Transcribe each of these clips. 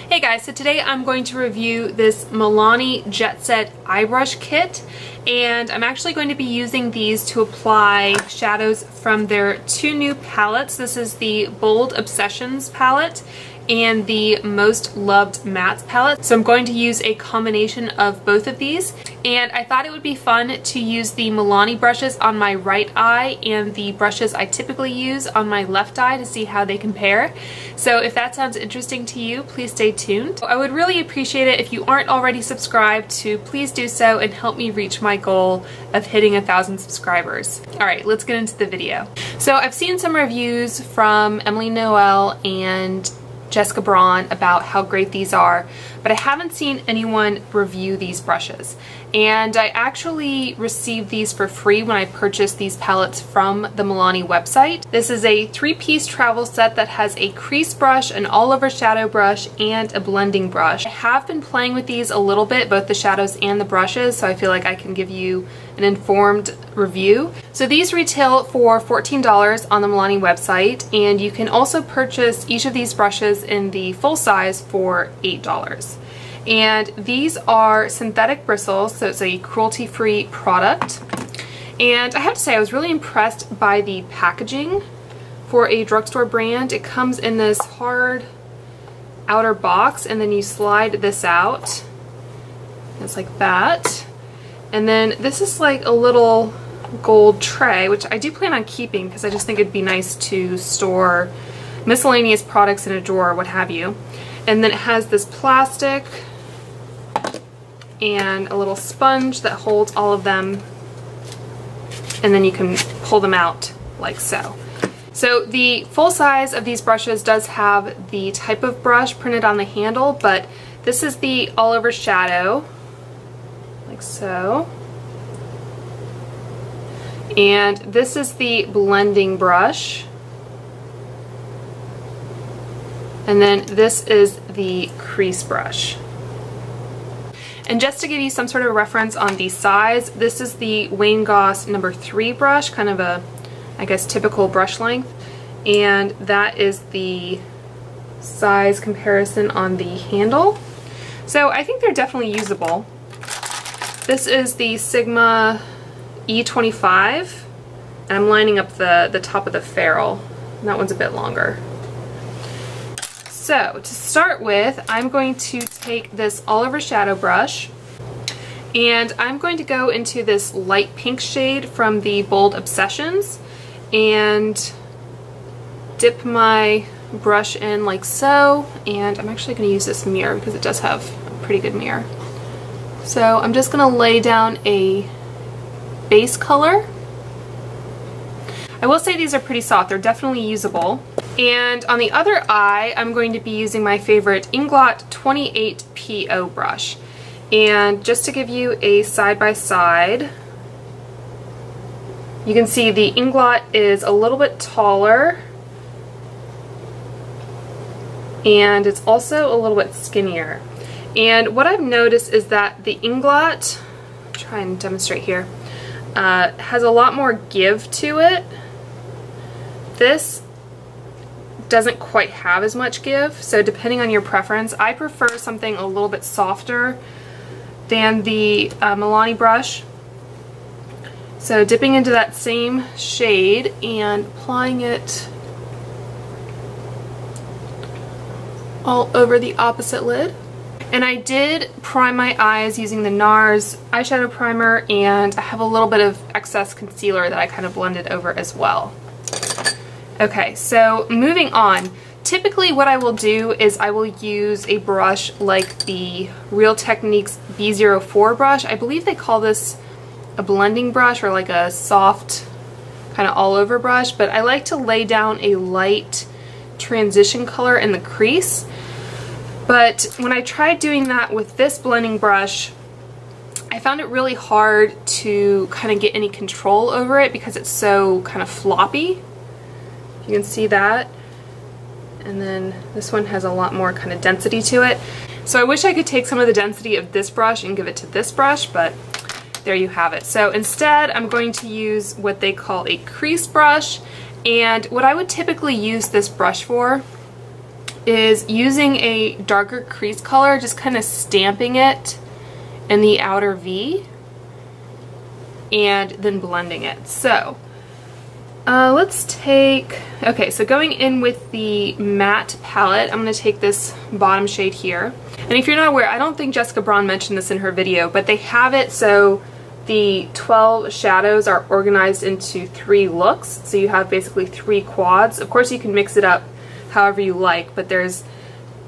Hey guys, so today I'm going to review this Milani Jetset eye brush kit, and I'm actually going to be using these to apply shadows from their two new palettes. This is the Bold Obsessions palette and the Most Loved Mattes palette. So I'm going to use a combination of both of these, and I thought it would be fun to use the Milani brushes on my right eye and the brushes I typically use on my left eye to see how they compare. So if that sounds interesting to you, please stay tuned. I would really appreciate it if you aren't already subscribed to please do so and help me reach my goal of hitting 1,000 subscribers. Alright, let's get into the video. So I've seen some reviews from Emily Noel and Jessica Braun about how great these are, but I haven't seen anyone review these brushes. And I actually received these for free when I purchased these palettes from the Milani website. This is a 3-piece travel set that has a crease brush, an all-over shadow brush, and a blending brush. I have been playing with these a little bit, both the shadows and the brushes, so I feel like I can give you an informed review. So these retail for $14 on the Milani website, and you can also purchase each of these brushes in the full size for $8. And these are synthetic bristles, so it's a cruelty-free product. And I have to say, I was really impressed by the packaging for a drugstore brand. It comes in this hard outer box, and then you slide this out. It's like that. And then this is like a little gold tray, which I do plan on keeping because I just think it'd be nice to store miscellaneous products in a drawer or what have you. And then it has this plastic and a little sponge that holds all of them, and then you can pull them out like so. So the full size of these brushes does have the type of brush printed on the handle, but this is the all-over shadow, like so. And this is the blending brush. And then this is the crease brush. And just to give you some sort of reference on the size, this is the Wayne Goss number 3 brush, kind of a, I guess, typical brush length. And that is the size comparison on the handle. So I think they're definitely usable. This is the Sigma E25, and I'm lining up the top of the ferrule. And that one's a bit longer. So to start with, I'm going to take this all-over shadow brush, and I'm going to go into this light pink shade from the Bold Obsessions and dip my brush in like so. And I'm actually going to use this mirror because it does have a pretty good mirror. So I'm just going to lay down a base color. I will say these are pretty soft. They're definitely usable. And on the other eye, I'm going to be using my favorite Inglot 28 PO brush. And just to give you a side-by-side, you can see the Inglot is a little bit taller, and it's also a little bit skinnier. And what I've noticed is that the Inglot, I'll try and demonstrate here, has a lot more give to it. This doesn't quite have as much give, so depending on your preference, I prefer something a little bit softer than the Milani brush. So dipping into that same shade and applying it all over the opposite lid. And I did prime my eyes using the NARS eyeshadow primer, and I have a little bit of excess concealer that I kind of blended over as well. Okay, so moving on. Typically what I will do is I will use a brush like the Real Techniques B04 brush. I believe they call this a blending brush or like a soft kind of all over brush, but I like to lay down a light transition color in the crease. But when I tried doing that with this blending brush, I found it really hard to kind of get any control over it because it's so kind of floppy. You can see that. And then this one has a lot more kind of density to it. So I wish I could take some of the density of this brush and give it to this brush, but there you have it. So instead I'm going to use what they call a crease brush, and what I would typically use this brush for is using a darker crease color, just kind of stamping it in the outer V and then blending it. So let's take, okay, so going in with the matte palette, I'm going to take this bottom shade here. And if you're not aware, I don't think Jessica Braun mentioned this in her video, but they have it so the 12 shadows are organized into 3 looks. So you have basically 3 quads. Of course you can mix it up however you like, but there's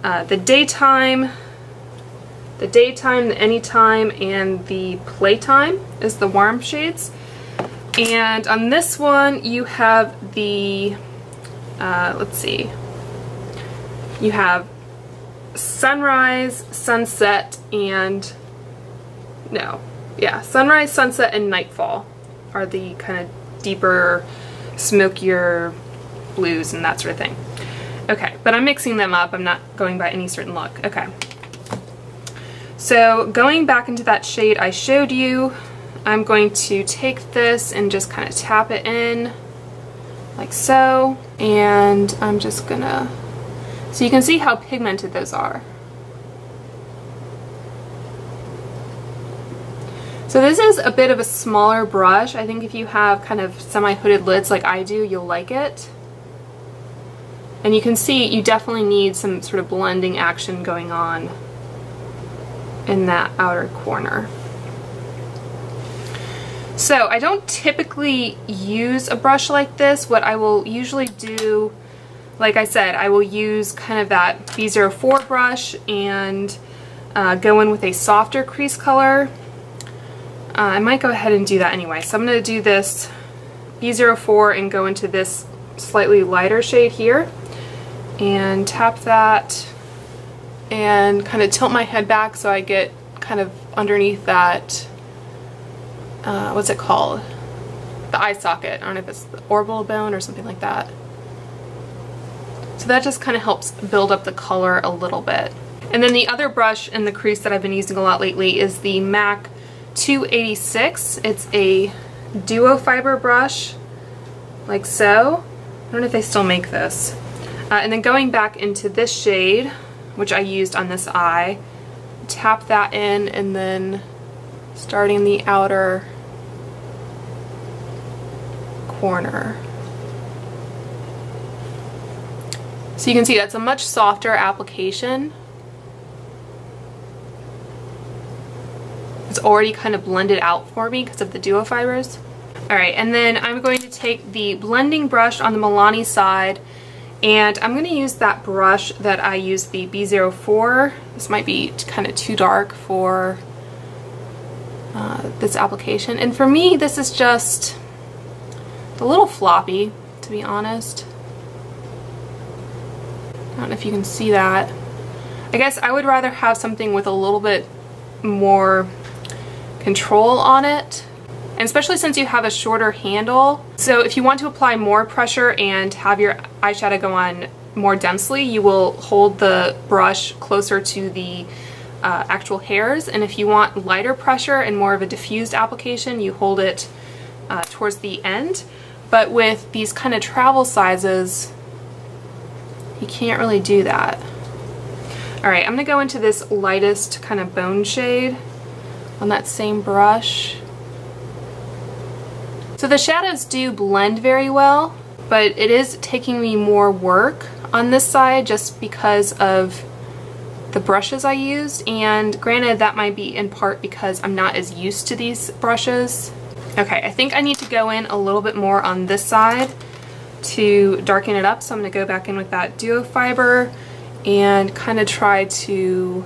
the daytime, the anytime, and the playtime is the warm shades. And on this one you have the, let's see, you have sunrise, sunset, and, no, yeah, sunrise, sunset, and nightfall are the kind of deeper, smokier blues and that sort of thing. Okay, but I'm mixing them up. I'm not going by any certain look. Okay. So going back into that shade I showed you, I'm going to take this and just kind of tap it in like so. And I'm just gonna, so you can see how pigmented those are. So this is a bit of a smaller brush. I think if you have kind of semi-hooded lids like I do, you'll like it. And you can see you definitely need some sort of blending action going on in that outer corner. So I don't typically use a brush like this. What I will usually do, like I said, I will use kind of that B04 brush and go in with a softer crease color. I might go ahead and do that anyway. So I'm going to do this B04 and go into this slightly lighter shade here and tap that and kind of tilt my head back so I get kind of underneath that, what's it called? The eye socket. I don't know if it's the orbital bone or something like that. So that just kind of helps build up the color a little bit. And then the other brush in the crease that I've been using a lot lately is the MAC 286. It's a duo fiber brush, like so. I don't know if they still make this. And then going back into this shade, which I used on this eye, tap that in and then starting the outer corner. So you can see that's a much softer application. It's already kind of blended out for me because of the duo fibers. Alright, and then I'm going to take the blending brush on the Milani side, and I'm going to use that brush that I used, the B04. This might be kind of too dark for this application. And for me, this is just a little floppy, to be honest. I don't know if you can see that. I guess I would rather have something with a little bit more control on it, and especially since you have a shorter handle. So if you want to apply more pressure and have your eyeshadow go on more densely, you will hold the brush closer to the actual hairs, and if you want lighter pressure and more of a diffused application, you hold it towards the end. But with these kind of travel sizes, you can't really do that. Alright, I'm going to go into this lightest kind of bone shade on that same brush. So the shadows do blend very well, but it is taking me more work on this side just because of the brushes I used, and granted that might be in part because I'm not as used to these brushes. Okay, I think I need to go in a little bit more on this side to darken it up, so I'm going to go back in with that duo fiber and kind of try to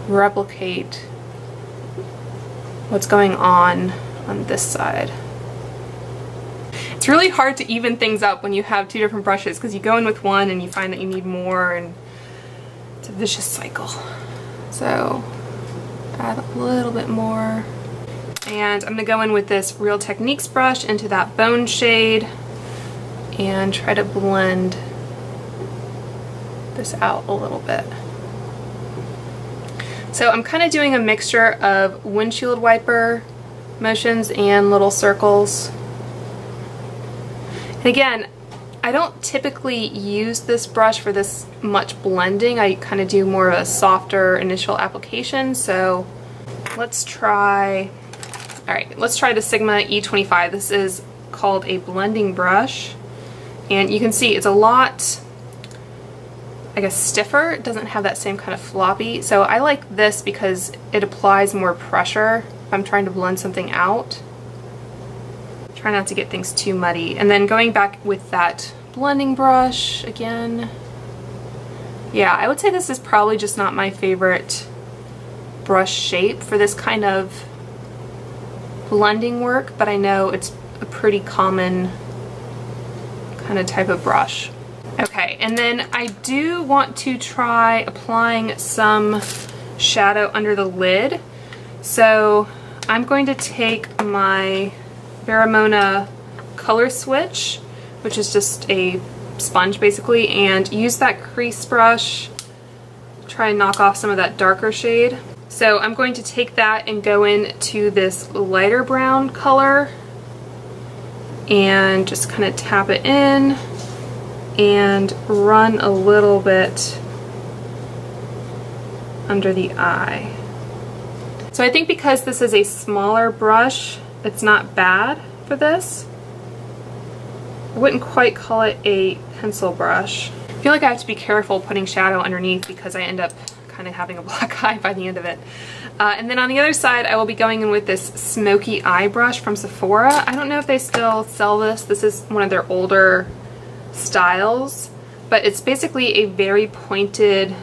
replicate what's going on this side. It's really hard to even things up when you have two different brushes because you go in with one and you find that you need more, and it's a vicious cycle. So add a little bit more, and I'm going to go in with this Real Techniques brush into that bone shade and try to blend this out a little bit. So I'm kind of doing a mixture of windshield wiper motions and little circles. And again, I don't typically use this brush for this much blending. I kind of do more of a softer initial application, so let's try, all right, let's try the Sigma E25. This is called a blending brush, and you can see it's a lot, I guess, stiffer. It doesn't have that same kind of floppy, so I like this because it applies more pressure if I'm trying to blend something out. Try not to get things too muddy. And then going back with that blending brush again. Yeah, I would say this is probably just not my favorite brush shape for this kind of blending work, but I know it's a pretty common kind of type of brush. Okay, and then I do want to try applying some shadow under the lid. So I'm going to take my Veramona color switch, which is just a sponge basically, and use that crease brush, try and knock off some of that darker shade. So I'm going to take that and go into this lighter brown color and just kind of tap it in and run a little bit under the eye. So I think because this is a smaller brush, it's not bad for this. I wouldn't quite call it a pencil brush. I feel like I have to be careful putting shadow underneath because I end up kind of having a black eye by the end of it. And then on the other side, I will be going in with this Smokey Eye Brush from Sephora. I don't know if they still sell this. This is one of their older styles, but it's basically a very pointed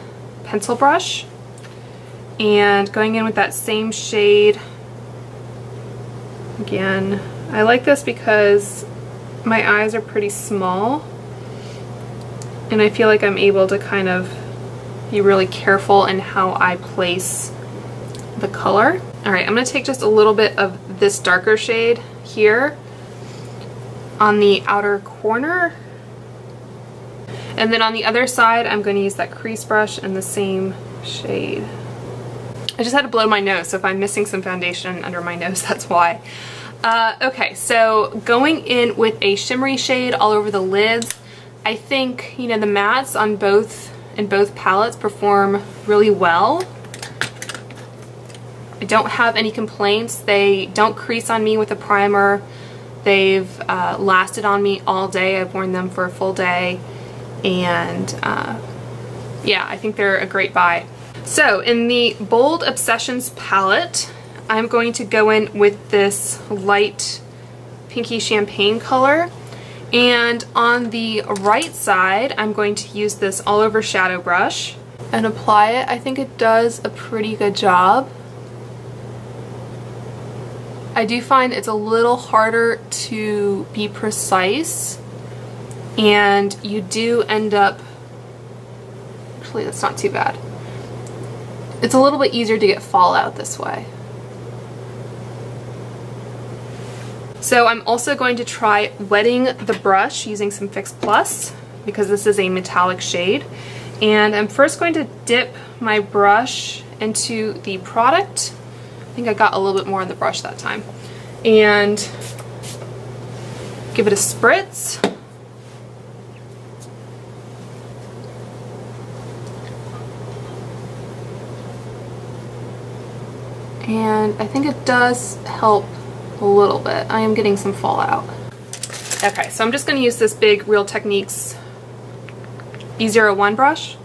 pencil brush. And going in with that same shade. Again, I like this because my eyes are pretty small and I feel like I'm able to kind of be really careful in how I place the color. Alright, I'm going to take just a little bit of this darker shade here on the outer corner, and then on the other side I'm going to use that crease brush in the same shade. I just had to blow my nose, so if I'm missing some foundation under my nose, that's why. Okay, so going in with a shimmery shade all over the lids, I think, you know, the mattes on both palettes perform really well. I don't have any complaints. They don't crease on me with a primer. They've lasted on me all day. I've worn them for a full day, and yeah, I think they're a great buy. So in the Bold Obsessions palette, I'm going to go in with this light pinky champagne color, and on the right side I'm going to use this all over shadow brush and apply it. I think it does a pretty good job. I do find it's a little harder to be precise, and you do end up, actually that's not too bad. It's a little bit easier to get fallout this way. So I'm also going to try wetting the brush using some Fix Plus because this is a metallic shade. And I'm first going to dip my brush into the product. I think I got a little bit more on the brush that time. And give it a spritz. And I think it does help a little bit. I am getting some fallout. Okay, so I'm just going to use this big Real Techniques E01 brush.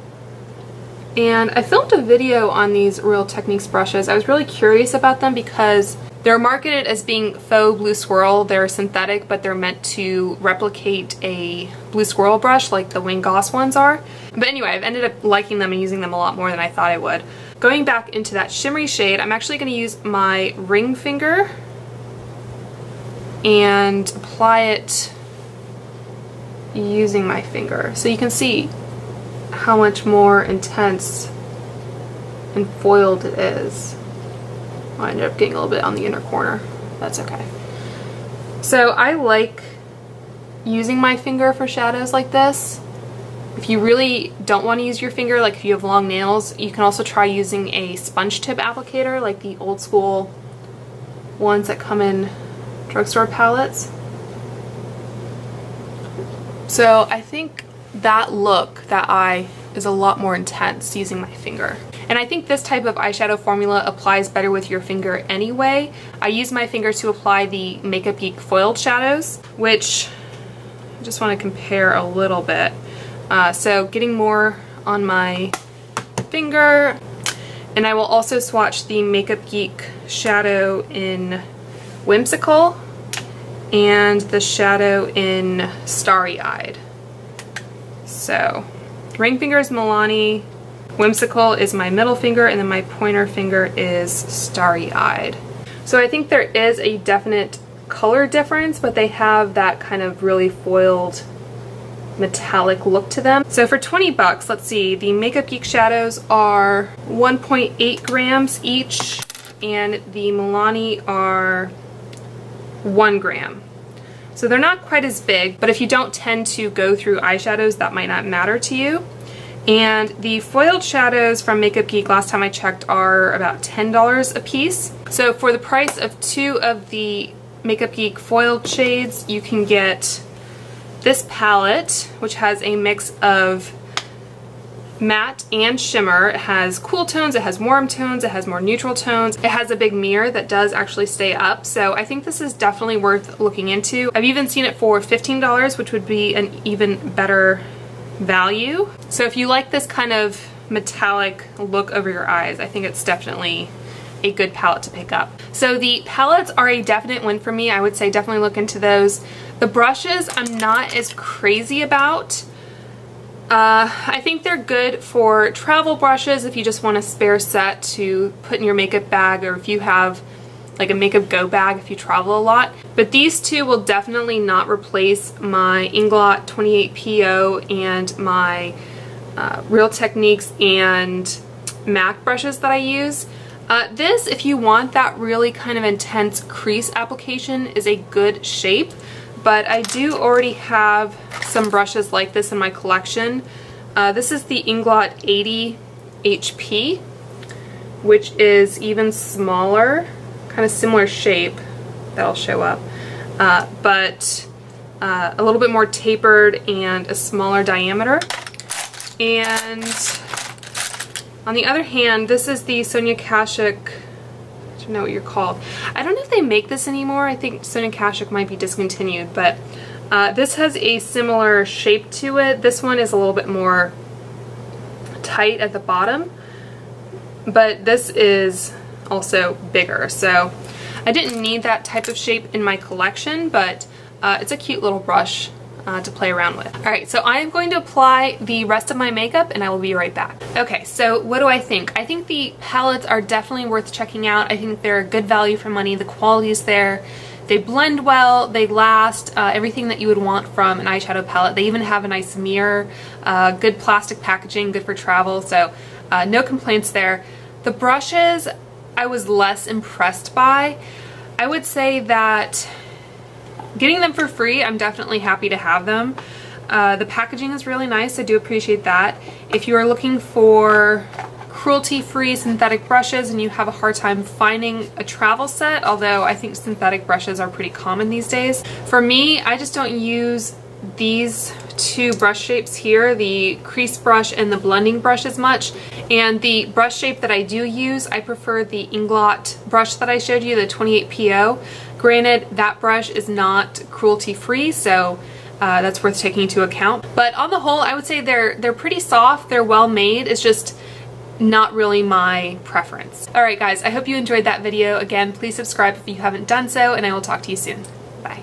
And I filmed a video on these Real Techniques brushes. I was really curious about them because they're marketed as being faux blue swirl. They're synthetic, but they're meant to replicate a blue swirl brush like the Wayne Goss ones are. But anyway, I've ended up liking them and using them a lot more than I thought I would. Going back into that shimmery shade, I'm actually going to use my ring finger and apply it using my finger. So you can see how much more intense and foiled it is. I ended up getting a little bit on the inner corner. That's okay. So I like using my finger for shadows like this. If you really don't want to use your finger, like if you have long nails, you can also try using a sponge tip applicator, like the old school ones that come in drugstore palettes. So I think that look, that eye, is a lot more intense using my finger. And I think this type of eyeshadow formula applies better with your finger anyway. I use my finger to apply the Makeup Geek foiled shadows, which I just want to compare a little bit. So getting more on my finger, and I will also swatch the Makeup Geek shadow in Whimsical and the shadow in Starry Eyed. So ring finger is Milani, Whimsical is my middle finger, and then my pointer finger is Starry Eyed. So I think there is a definite color difference, but they have that kind of really foiled metallic look to them. So for 20 bucks, let's see, the Makeup Geek shadows are 1.8 grams each, and the Milani are 1 gram. So they're not quite as big, but if you don't tend to go through eyeshadows, that might not matter to you. And the foiled shadows from Makeup Geek, last time I checked, are about $10 a piece. So for the price of 2 of the Makeup Geek foiled shades, you can get this palette, which has a mix of matte and shimmer. It has cool tones, it has warm tones, it has more neutral tones. It has a big mirror that does actually stay up, so I think this is definitely worth looking into. I've even seen it for $15, which would be an even better value. So if you like this kind of metallic look over your eyes, I think it's definitely a good palette to pick up. So the palettes are a definite win for me. I would say definitely look into those. The brushes I'm not as crazy about. I think they're good for travel brushes if you just want a spare set to put in your makeup bag, or if you have like a makeup go bag if you travel a lot. But these two will definitely not replace my Inglot 28PO and my Real Techniques and MAC brushes that I use. This, if you want that really kind of intense crease application, is a good shape. But I do already have some brushes like this in my collection. This is the Inglot 80 HP, which is even smaller, kind of similar shape. That'll show up, but a little bit more tapered and a smaller diameter. And on the other hand, this is the Sonia Kashuk, I don't know what you're called. I don't know if they make this anymore. I think Sonia Kashuk might be discontinued, but this has a similar shape to it. This one is a little bit more tight at the bottom, but this is also bigger. So I didn't need that type of shape in my collection, but it's a cute little brush to play around with. Alright, so I am going to apply the rest of my makeup and I will be right back. Okay, so what do I think? I think the palettes are definitely worth checking out. I think they're a good value for money. The quality is there. They blend well, they last, everything that you would want from an eyeshadow palette. They even have a nice mirror, good plastic packaging, good for travel, so no complaints there. The brushes I was less impressed by. I would say that getting them for free, I'm definitely happy to have them. The packaging is really nice, I do appreciate that. If you are looking for cruelty-free synthetic brushes and you have a hard time finding a travel set, although I think synthetic brushes are pretty common these days. For me, I just don't use these two brush shapes here, the Crease Brush and the blending brush, as much. And the brush shape that I do use, I prefer the Inglot brush that I showed you, the 28PO. Granted, that brush is not cruelty-free, so that's worth taking into account. But on the whole, I would say they're pretty soft, they're well made, it's just not really my preference. Alright guys, I hope you enjoyed that video. Again, please subscribe if you haven't done so, and I will talk to you soon. Bye.